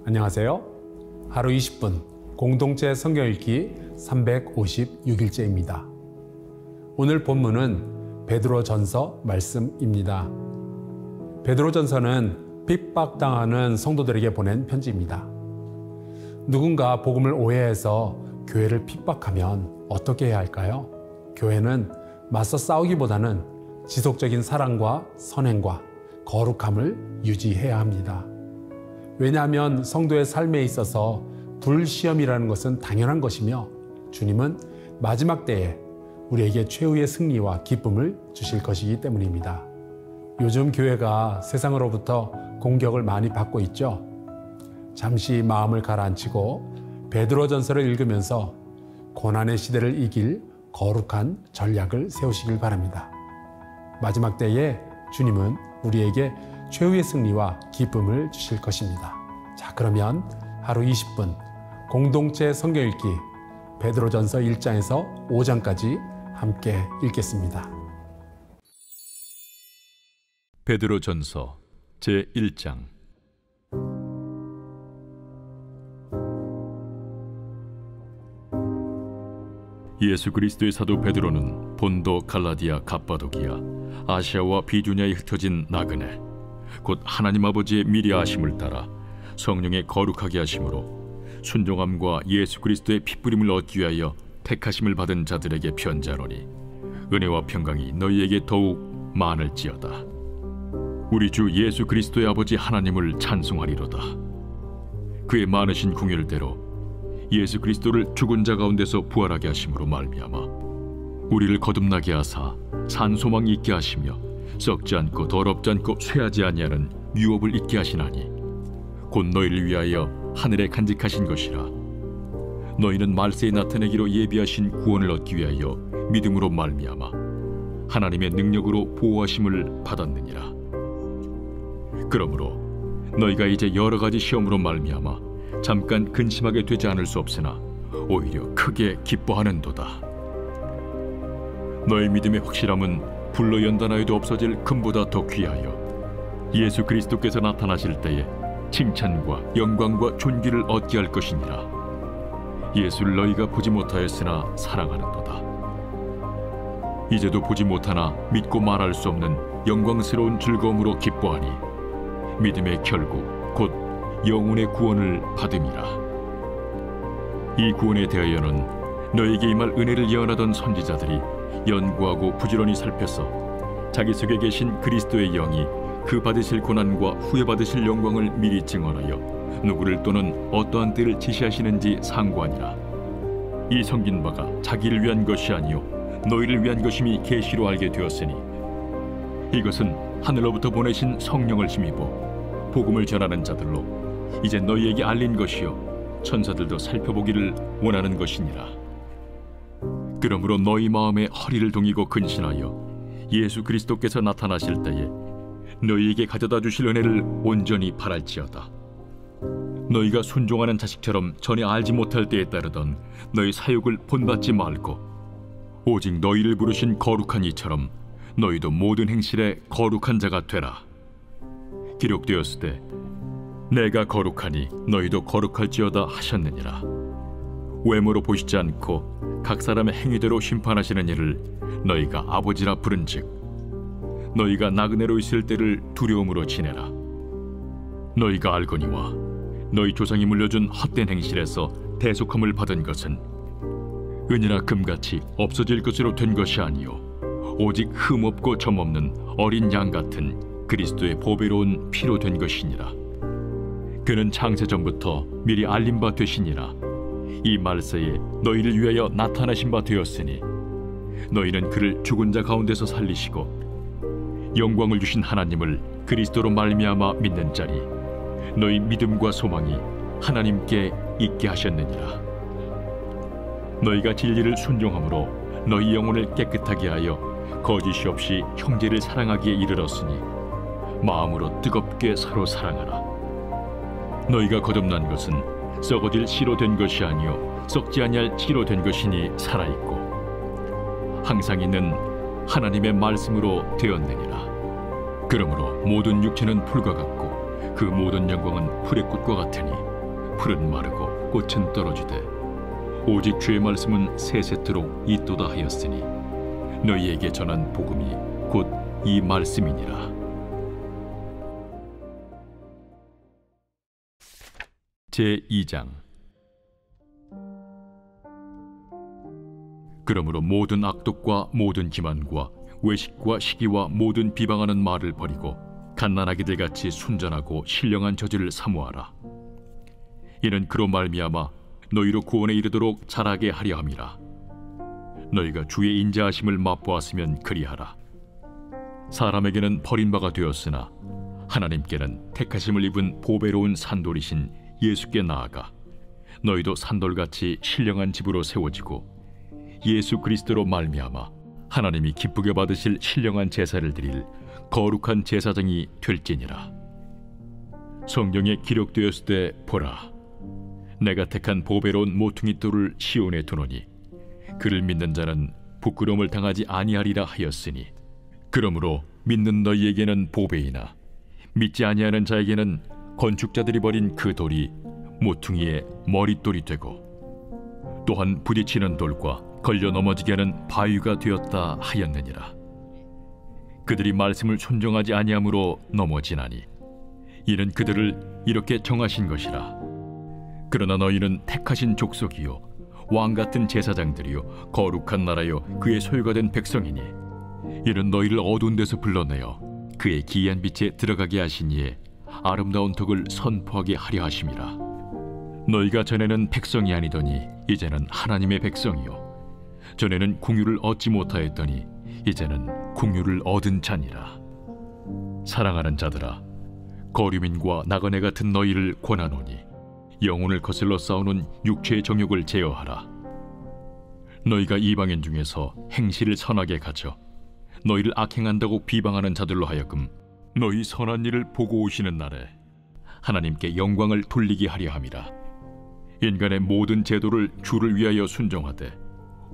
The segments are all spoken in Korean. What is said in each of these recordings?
안녕하세요. 하루 20분 공동체 성경 읽기 356일째입니다. 오늘 본문은 베드로전서 말씀입니다. 베드로전서는 핍박당하는 성도들에게 보낸 편지입니다. 누군가 복음을 오해해서 교회를 핍박하면 어떻게 해야 할까요? 교회는 맞서 싸우기보다는 지속적인 사랑과 선행과 거룩함을 유지해야 합니다. 왜냐하면 성도의 삶에 있어서 불시험이라는 것은 당연한 것이며 주님은 마지막 때에 우리에게 최후의 승리와 기쁨을 주실 것이기 때문입니다. 요즘 교회가 세상으로부터 공격을 많이 받고 있죠. 잠시 마음을 가라앉히고 베드로전서를 읽으면서 고난의 시대를 이길 거룩한 전략을 세우시길 바랍니다. 마지막 때에 주님은 우리에게 최후의 승리와 기쁨을 주실 것입니다. 자, 그러면 하루 20분 공동체 성경 읽기 베드로전서 1장에서 5장까지 함께 읽겠습니다. 베드로전서 제1장. 예수 그리스도의 사도 베드로는 본도, 갈라디아, 갑바도기아, 아시아와 비두냐에 흩어진 나그네 곧 하나님 아버지의 미리 아심을 따라 성령의 거룩하게 하심으로 순종함과 예수 그리스도의 핏부림을 얻기 위하여 택하심을 받은 자들에게 편지하노니 은혜와 평강이 너희에게 더욱 많을지어다. 우리 주 예수 그리스도의 아버지 하나님을 찬송하리로다. 그의 많으신 궁율대로 예수 그리스도를 죽은 자 가운데서 부활하게 하심으로 말미암아 우리를 거듭나게 하사 산 소망이 있게 하시며 썩지 않고 더럽지 않고 쇠하지 아니하는 유업을 잊게 하시나니 곧 너희를 위하여 하늘에 간직하신 것이라. 너희는 말세에 나타내기로 예비하신 구원을 얻기 위하여 믿음으로 말미암아 하나님의 능력으로 보호하심을 받았느니라. 그러므로 너희가 이제 여러 가지 시험으로 말미암아 잠깐 근심하게 되지 않을 수 없으나 오히려 크게 기뻐하는도다. 너희 믿음의 확실함은 불로 연단하여도 없어질 금보다 더 귀하여 예수 그리스도께서 나타나실 때에 칭찬과 영광과 존귀를 얻게 할 것이니라. 예수를 너희가 보지 못하였으나 사랑하는도다. 이제도 보지 못하나 믿고 말할 수 없는 영광스러운 즐거움으로 기뻐하니 믿음의 결국 곧 영혼의 구원을 받음이라. 이 구원에 대하여는 너에게 임할 은혜를 예언하던 선지자들이 연구하고 부지런히 살펴서 자기 속에 계신 그리스도의 영이 그 받으실 고난과 후에 받으실 영광을 미리 증언하여 누구를 또는 어떠한 때를 지시하시는지 상고하니라. 이 섬긴 바가 자기를 위한 것이 아니요 너희를 위한 것임이 계시로 알게 되었으니 이것은 하늘로부터 보내신 성령을 힘입어 복음을 전하는 자들로 이제 너희에게 알린 것이요 천사들도 살펴보기를 원하는 것이니라. 그러므로 너희 마음에 허리를 동이고 근신하여 예수 그리스도께서 나타나실 때에 너희에게 가져다 주실 은혜를 온전히 바랄지어다. 너희가 순종하는 자식처럼 전에 알지 못할 때에 따르던 너희 사욕을 본받지 말고 오직 너희를 부르신 거룩한 이처럼 너희도 모든 행실에 거룩한 자가 되라. 기록되었으되 내가 거룩하니 너희도 거룩할지어다 하셨느니라. 외모로 보시지 않고 각 사람의 행위대로 심판하시는 이를 너희가 아버지라 부른즉 너희가 나그네로 있을 때를 두려움으로 지내라. 너희가 알거니와 너희 조상이 물려준 헛된 행실에서 대속함을 받은 것은 은이나 금같이 없어질 것으로 된 것이 아니요 오직 흠없고 점없는 어린 양 같은 그리스도의 보배로운 피로 된 것이니라. 그는 창세전부터 미리 알린 바 되시니라. 이 말세에 너희를 위하여 나타나신 바 되었으니 너희는 그를 죽은 자 가운데서 살리시고 영광을 주신 하나님을 그리스도로 말미암아 믿는 자리 너희 믿음과 소망이 하나님께 있게 하셨느니라. 너희가 진리를 순종함으로 너희 영혼을 깨끗하게 하여 거짓이 없이 형제를 사랑하기에 이르렀으니 마음으로 뜨겁게 서로 사랑하라. 너희가 거듭난 것은 썩어질 씨로 된 것이 아니요 썩지 아니할 씨로 된 것이니 살아있고 항상 있는 하나님의 말씀으로 되었느니라. 그러므로 모든 육체는 풀과 같고 그 모든 영광은 풀의 꽃과 같으니 풀은 마르고 꽃은 떨어지되 오직 주의 말씀은 세세토록 있도다 하였으니 너희에게 전한 복음이 곧 이 말씀이니라. 제2장. 그러므로 모든 악독과 모든 기만과 외식과 시기와 모든 비방하는 말을 버리고 갓난아기들 같이 순전하고 신령한 저지를 사모하라. 이는 그로 말미암아 너희로 구원에 이르도록 자라게 하려 함이라. 너희가 주의 인자하심을 맛보았으면 그리하라. 사람에게는 버림바가 되었으나 하나님께는 택하심을 입은 보배로운 산돌이신 예수께 나아가 너희도 산돌같이 신령한 집으로 세워지고 예수 그리스도로 말미암아 하나님이 기쁘게 받으실 신령한 제사를 드릴 거룩한 제사장이 될지니라. 성경에 기록되었을 때 보라, 내가 택한 보배로운 모퉁이 돌을 시온에 두노니 그를 믿는 자는 부끄러움을 당하지 아니하리라 하였으니, 그러므로 믿는 너희에게는 보배이나 믿지 아니하는 자에게는 건축자들이 버린 그 돌이 모퉁이의 머릿돌이 되고 또한 부딪히는 돌과 걸려 넘어지게 하는 바위가 되었다 하였느니라. 그들이 말씀을 순종하지 아니함으로 넘어지나니 이는 그들을 이렇게 정하신 것이라. 그러나 너희는 택하신 족속이요 왕같은 제사장들이요 거룩한 나라요 그의 소유가 된 백성이니 이는 너희를 어두운 데서 불러내어 그의 기이한 빛에 들어가게 하신 이에 아름다운 덕을 선포하게 하려 하심이라. 너희가 전에는 백성이 아니더니 이제는 하나님의 백성이요 전에는 궁유를 얻지 못하였더니 이제는 궁유를 얻은 자니라. 사랑하는 자들아, 거류민과 나그네 같은 너희를 권하노니 영혼을 거슬러 싸우는 육체의 정욕을 제어하라. 너희가 이방인 중에서 행실을 선하게 가져 너희를 악행한다고 비방하는 자들로 하여금 너희 선한 일을 보고 오시는 날에 하나님께 영광을 돌리게 하려 함이라. 인간의 모든 제도를 주를 위하여 순종하되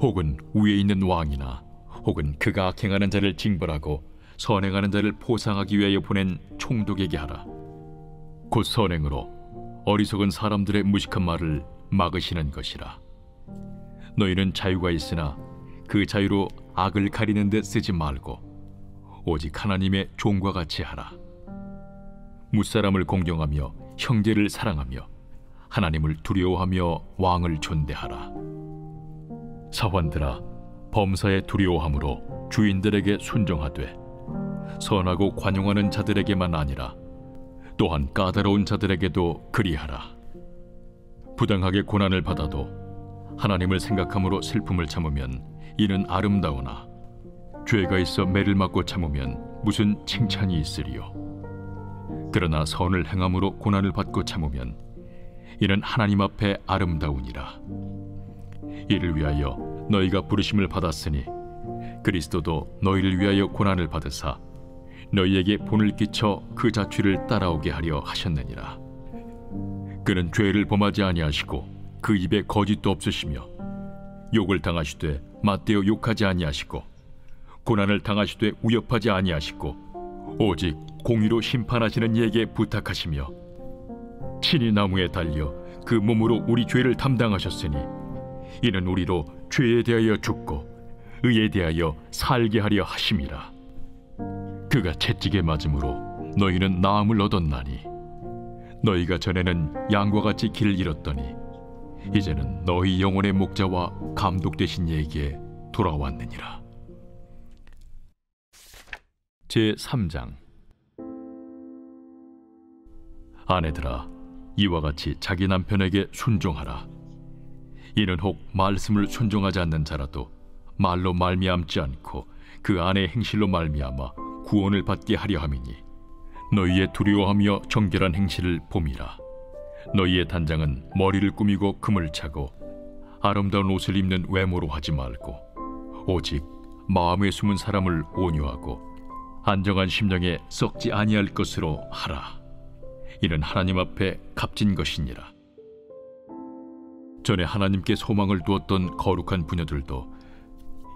혹은 위에 있는 왕이나 혹은 그가 악행하는 자를 징벌하고 선행하는 자를 포상하기 위하여 보낸 총독에게 하라. 곧 선행으로 어리석은 사람들의 무식한 말을 막으시는 것이라. 너희는 자유가 있으나 그 자유로 악을 가리는 데 쓰지 말고 오직 하나님의 종과 같이 하라. 무사람을 공경하며 형제를 사랑하며 하나님을 두려워하며 왕을 존대하라. 사환들아, 범사에 두려워함으로 주인들에게 순종하되 선하고 관용하는 자들에게만 아니라 또한 까다로운 자들에게도 그리하라. 부당하게 고난을 받아도 하나님을 생각함으로 슬픔을 참으면 이는 아름다우나 죄가 있어 매를 맞고 참으면 무슨 칭찬이 있으리요. 그러나 선을 행함으로 고난을 받고 참으면 이는 하나님 앞에 아름다우니라. 이를 위하여 너희가 부르심을 받았으니 그리스도도 너희를 위하여 고난을 받으사 너희에게 본을 끼쳐 그 자취를 따라오게 하려 하셨느니라. 그는 죄를 범하지 아니하시고 그 입에 거짓도 없으시며 욕을 당하시되 맞대어 욕하지 아니하시고 고난을 당하시되 위협하지 아니하시고 오직 공의로 심판하시는 이에게 부탁하시며 친히 나무에 달려 그 몸으로 우리 죄를 담당하셨으니 이는 우리로 죄에 대하여 죽고 의에 대하여 살게 하려 하심이라. 그가 채찍에 맞음으로 너희는 나음을 얻었나니 너희가 전에는 양과 같이 길을 잃었더니 이제는 너희 영혼의 목자와 감독 되신 이에게 돌아왔느니라. 제3장. 아내들아, 이와 같이 자기 남편에게 순종하라. 이는 혹 말씀을 순종하지 않는 자라도 말로 말미암지 않고 그 아내의 행실로 말미암아 구원을 받게 하려 함이니 너희의 두려워하며 정결한 행실을 봄이라. 너희의 단장은 머리를 꾸미고 금을 차고 아름다운 옷을 입는 외모로 하지 말고 오직 마음에 숨은 사람을 온유하고 안정한 심령에 썩지 아니할 것으로 하라. 이는 하나님 앞에 값진 것이니라. 전에 하나님께 소망을 두었던 거룩한 부녀들도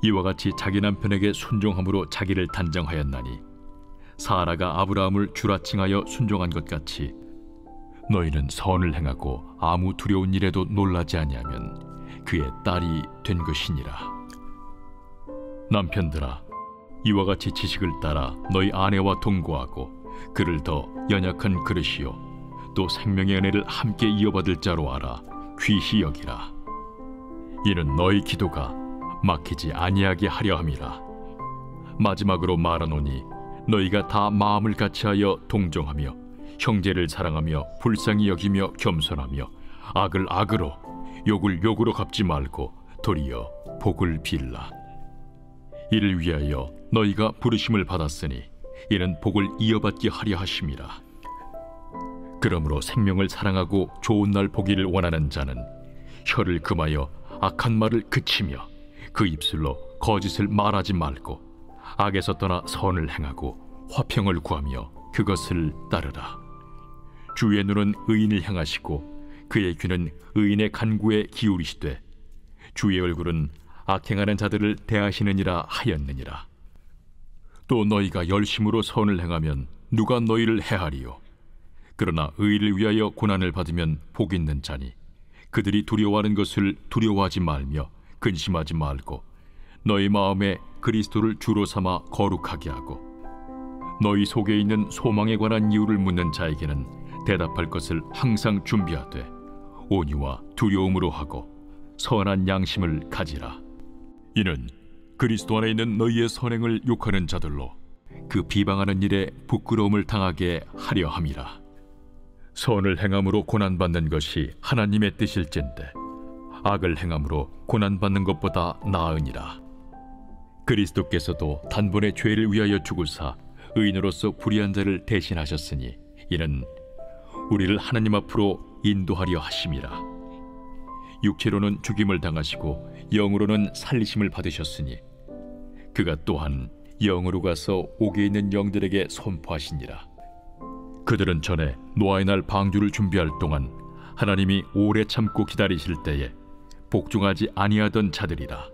이와 같이 자기 남편에게 순종함으로 자기를 단장하였나니 사라가 아브라함을 주라 칭하여 순종한 것 같이 너희는 선을 행하고 아무 두려운 일에도 놀라지 아니하면 그의 딸이 된 것이니라. 남편들아, 이와 같이 지식을 따라 너희 아내와 동거하고 그를 더 연약한 그릇이요 또 생명의 은혜를 함께 이어받을 자로 알아 귀히 여기라. 이는 너희 기도가 막히지 아니하게 하려 함이라. 마지막으로 말하노니 너희가 다 마음을 같이하여 동정하며 형제를 사랑하며 불쌍히 여기며 겸손하며 악을 악으로 욕을 욕으로 갚지 말고 도리어 복을 빌라. 이를 위하여 너희가 부르심을 받았으니 이는 복을 이어받게 하려 하심이라. 그러므로 생명을 사랑하고 좋은 날 보기를 원하는 자는 혀를 금하여 악한 말을 그치며 그 입술로 거짓을 말하지 말고 악에서 떠나 선을 행하고 화평을 구하며 그것을 따르라. 주의 눈은 의인을 향하시고 그의 귀는 의인의 간구에 기울이시되 주의 얼굴은 악행하는 자들을 대하시느니라 하였느니라. 또 너희가 열심으로 선을 행하면 누가 너희를 해하리요? 그러나 의를 위하여 고난을 받으면 복 있는 자니 그들이 두려워하는 것을 두려워하지 말며 근심하지 말고 너희 마음에 그리스도를 주로 삼아 거룩하게 하고 너희 속에 있는 소망에 관한 이유를 묻는 자에게는 대답할 것을 항상 준비하되 온유와 두려움으로 하고 선한 양심을 가지라. 이는 그리스도 안에 있는 너희의 선행을 욕하는 자들로 그 비방하는 일에 부끄러움을 당하게 하려 함이라. 선을 행함으로 고난받는 것이 하나님의 뜻일진데 악을 행함으로 고난받는 것보다 나으니라. 그리스도께서도 단번에 죄를 위하여 죽으사 의인으로서 불의한 자를 대신하셨으니 이는 우리를 하나님 앞으로 인도하려 하심이라. 육체로는 죽임을 당하시고 영으로는 살리심을 받으셨으니 그가 또한 영으로 가서 옥에 있는 영들에게 선포하시니라. 그들은 전에 노아의 날 방주를 준비할 동안 하나님이 오래 참고 기다리실 때에 복종하지 아니하던 자들이라.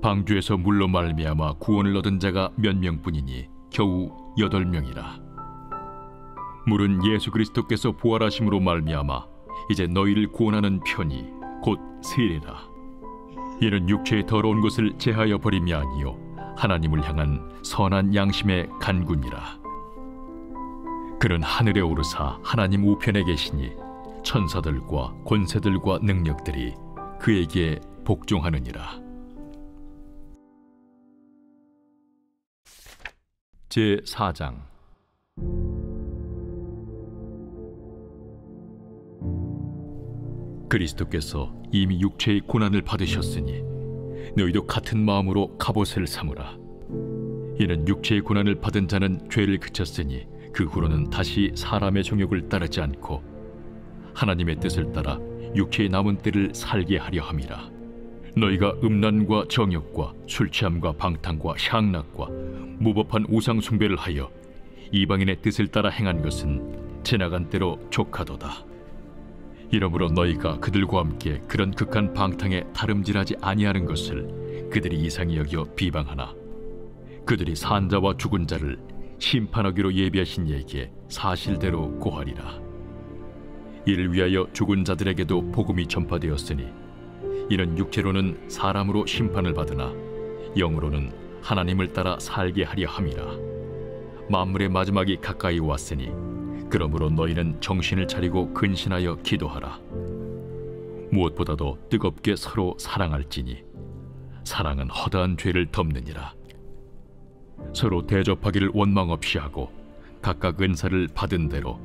방주에서 물로 말미암아 구원을 얻은 자가 몇 명뿐이니 겨우 8명이라. 물은 예수 그리스도께서 부활하심으로 말미암아 이제 너희를 구원하는 편이 곧 세례라. 이는 육체의 더러운 것을 제하여 버림이 아니요 하나님을 향한 선한 양심의 간구니라. 그는 하늘에 오르사 하나님 우편에 계시니 천사들과 권세들과 능력들이 그에게 복종하느니라. 제4장. 그리스도께서 이미 육체의 고난을 받으셨으니 너희도 같은 마음으로 갑옷을 삼으라. 이는 육체의 고난을 받은 자는 죄를 그쳤으니 그 후로는 다시 사람의 정욕을 따르지 않고 하나님의 뜻을 따라 육체의 남은 때를 살게 하려 함이라. 너희가 음란과 정욕과 술 취함과 방탕과 향락과 무법한 우상 숭배를 하여 이방인의 뜻을 따라 행한 것은 지나간 때로 족하도다. 이러므로 너희가 그들과 함께 그런 극한 방탕에 다름질하지 아니하는 것을 그들이 이상히 여겨 비방하나 그들이 산 자와 죽은 자를 심판하기로 예비하신 이에게 사실대로 고하리라. 이를 위하여 죽은 자들에게도 복음이 전파되었으니 이는 육체로는 사람으로 심판을 받으나 영으로는 하나님을 따라 살게 하려 함이라. 만물의 마지막이 가까이 왔으니 그러므로 너희는 정신을 차리고 근신하여 기도하라. 무엇보다도 뜨겁게 서로 사랑할지니 사랑은 허다한 죄를 덮느니라. 서로 대접하기를 원망 없이 하고 각각 은사를 받은 대로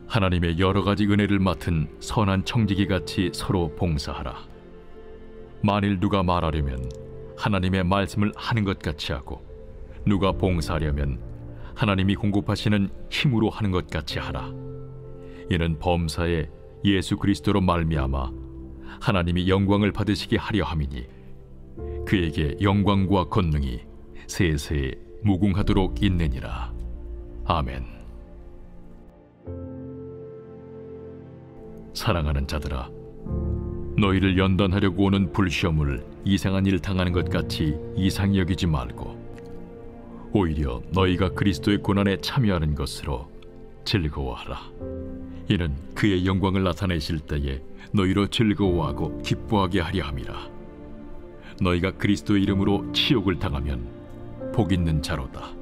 하나님의 여러 가지 은혜를 맡은 선한 청지기 같이 서로 봉사하라. 만일 누가 말하려면 하나님의 말씀을 하는 것 같이 하고 누가 봉사하려면 하나님이 공급하시는 힘으로 하는 것 같이 하라. 이는 범사에 예수 그리스도로 말미암아 하나님이 영광을 받으시게 하려 함이니 그에게 영광과 권능이 세세 무궁하도록 있느니라. 아멘. 사랑하는 자들아, 너희를 연단하려고 오는 불시험을 이상한 일 당하는 것 같이 이상히 여기지 말고 오히려 너희가 그리스도의 고난에 참여하는 것으로 즐거워하라. 이는 그의 영광을 나타내실 때에 너희로 즐거워하고 기뻐하게 하려 함이라. 너희가 그리스도의 이름으로 치욕을 당하면 복 있는 자로다.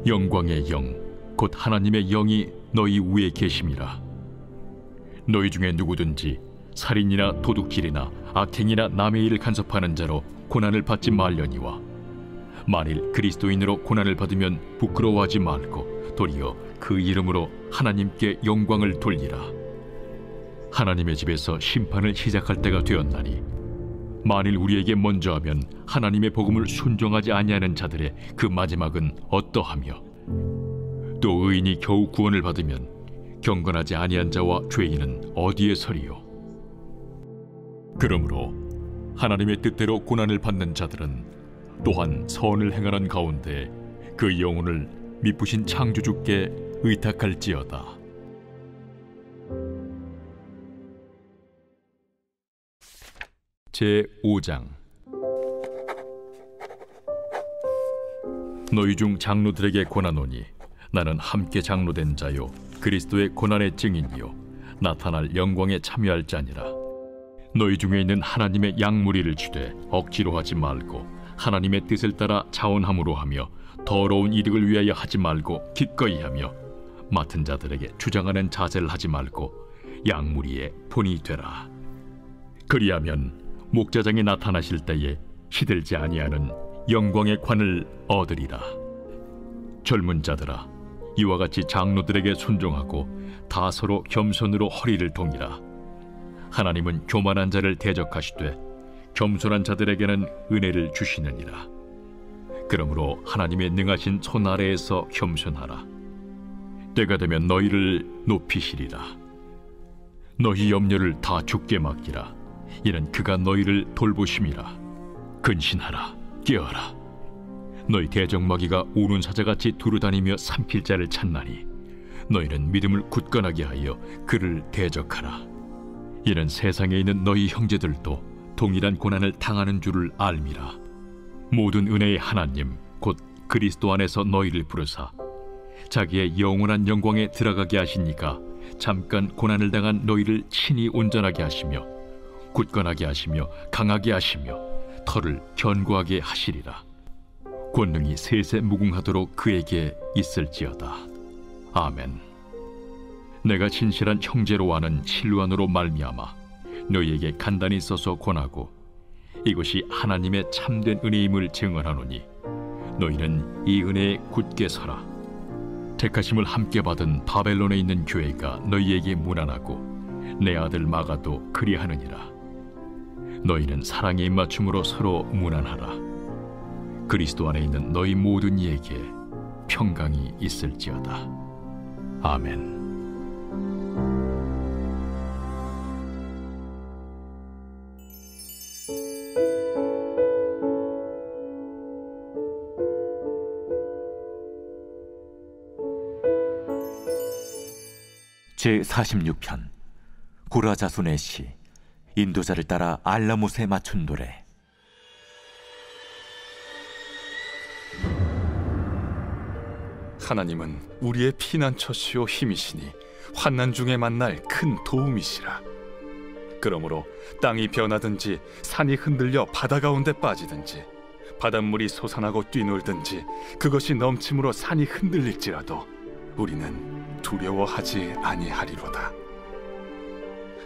영광의 영 곧 하나님의 영이 너희 위에 계심이라. 너희 중에 누구든지 살인이나 도둑질이나 악행이나 남의 일을 간섭하는 자로 고난을 받지 말려니와, 만일 그리스도인으로 고난을 받으면 부끄러워하지 말고 도리어 그 이름으로 하나님께 영광을 돌리라. 하나님의 집에서 심판을 시작할 때가 되었나니, 만일 우리에게 먼저 하면 하나님의 복음을 순종하지 아니하는 자들의 그 마지막은 어떠하며, 또 의인이 겨우 구원을 받으면 경건하지 아니한 자와 죄인은 어디에 서리요? 그러므로 하나님의 뜻대로 고난을 받는 자들은 또한 선을 행하는 가운데 그 영혼을 미쁘신 창조주께 의탁할지어다. 제5장. 너희 중 장로들에게 권하노니, 나는 함께 장로된 자요 그리스도의 고난의 증인이요 나타날 영광에 참여할 자니라. 너희 중에 있는 하나님의 양무리를 주되 억지로 하지 말고 하나님의 뜻을 따라 자원함으로 하며, 더러운 이득을 위하여 하지 말고 기꺼이 하며, 맡은 자들에게 주장하는 자세를 하지 말고 양무리의 본이 되라. 그리하면 목자장이 나타나실 때에 시들지 아니하는 영광의 관을 얻으리라. 젊은 자들아, 이와 같이 장로들에게 순종하고 다 서로 겸손으로 허리를 동이라. 하나님은 교만한 자를 대적하시되 겸손한 자들에게는 은혜를 주시느니라. 그러므로 하나님의 능하신 손 아래에서 겸손하라. 때가 되면 너희를 높이시리라. 너희 염려를 다 주께 맡기라. 이는 그가 너희를 돌보심이라. 근신하라, 깨어라. 너희 대적마귀가 우는 사자같이 두루다니며 삼킬 자를 찾나니, 너희는 믿음을 굳건하게 하여 그를 대적하라. 이는 세상에 있는 너희 형제들도 동일한 고난을 당하는 줄을 알미라. 모든 은혜의 하나님 곧 그리스도 안에서 너희를 부르사 자기의 영원한 영광에 들어가게 하시니까, 잠깐 고난을 당한 너희를 친히 온전하게 하시며 굳건하게 하시며 강하게 하시며 털을 견고하게 하시리라. 권능이 세세 무궁하도록 그에게 있을지어다. 아멘. 내가 진실한 형제로 아는 실루안으로 말미암아 너희에게 간단히 써서 권하고, 이것이 하나님의 참된 은혜임을 증언하노니, 너희는 이 은혜에 굳게 서라. 택하심을 함께 받은 바벨론에 있는 교회가 너희에게 문안하고 내 아들 마가도 그리하느니라. 너희는 사랑의 입맞춤으로 서로 문안하라. 그리스도 안에 있는 너희 모든 이에게 평강이 있을지어다. 아멘. 제46편 고라 자손의 시. 인도자를 따라 알라못에 맞춘 노래. 하나님은 우리의 피난처시오 힘이시니 환난 중에 만날 큰 도움이시라. 그러므로 땅이 변하든지 산이 흔들려 바다 가운데 빠지든지 바닷물이 솟아나고 뛰놀든지 그것이 넘침으로 산이 흔들릴지라도 우리는 두려워하지 아니하리로다.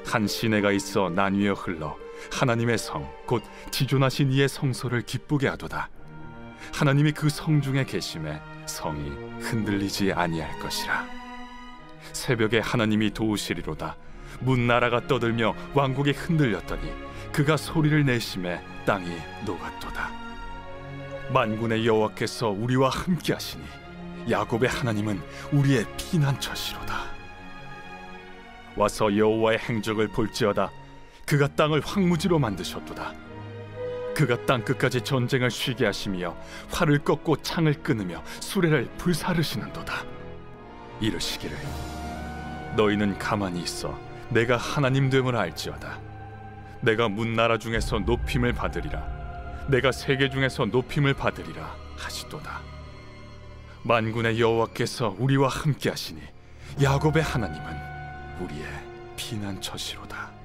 한 시내가 있어 나뉘어 흘러 하나님의 성 곧 지존하신 이의 성소를 기쁘게 하도다. 하나님이 그 성 중에 계심에 성이 흔들리지 아니할 것이라. 새벽에 하나님이 도우시리로다. 문 나라가 떠들며 왕국이 흔들렸더니 그가 소리를 내심에 땅이 녹았도다. 만군의 여호와께서 우리와 함께 하시니 야곱의 하나님은 우리의 피난처시로다. 와서 여호와의 행적을 볼지어다. 그가 땅을 황무지로 만드셨도다. 그가 땅끝까지 전쟁을 쉬게 하시며 활을 꺾고 창을 끊으며 수레를 불사르시는도다. 이르시기를 너희는 가만히 있어 내가 하나님 됨을 알지어다. 내가 문나라 중에서 높임을 받으리라. 내가 세계 중에서 높임을 받으리라 하시도다. 만군의 여호와께서 우리와 함께 하시니 야곱의 하나님은 우리의 피난처시로다.